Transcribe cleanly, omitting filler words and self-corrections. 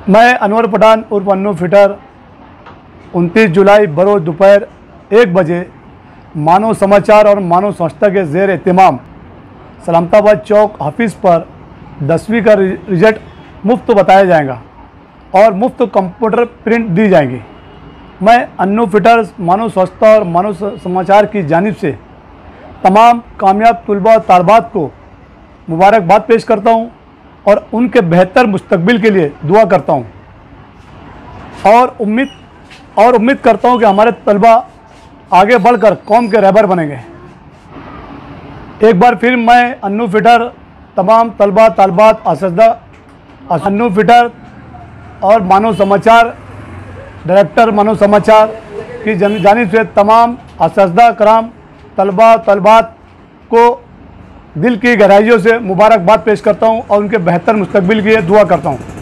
मैं अनवर पठान उर्फ अन्नू फिटर 29 जुलाई बरोज़ दोपहर 1 बजे मानव समाचार और मानव संस्था के ज़ेर एहतिमाम सलामताबाद चौक ऑफिस पर 10वीं का रिजल्ट मुफ्त बताया जाएगा और मुफ्त कंप्यूटर प्रिंट दी जाएंगी। मैं अन्नू फिटर मानव संस्था और मानव समाचार की जानिब से तमाम कामयाब तलबा और तालबात को मुबारकबाद पेश करता हूं और उनके बेहतर मुस्तकबिल के लिए दुआ करता हूं और उम्मीद करता हूं कि हमारे तलबा आगे बढ़कर कौम के रहबर बनेंगे। एक बार फिर मैं अन्नू फिटर तमाम तलबा तालबात अन्नू फिटर और मानव समाचार डायरेक्टर मानव समाचार की जानिब से तमाम असददा कराम तलबा तलबात को दिल की गहराइयों से मुबारकबाद पेश करता हूं और उनके बेहतर मुस्तकबिल के लिए दुआ करता हूं।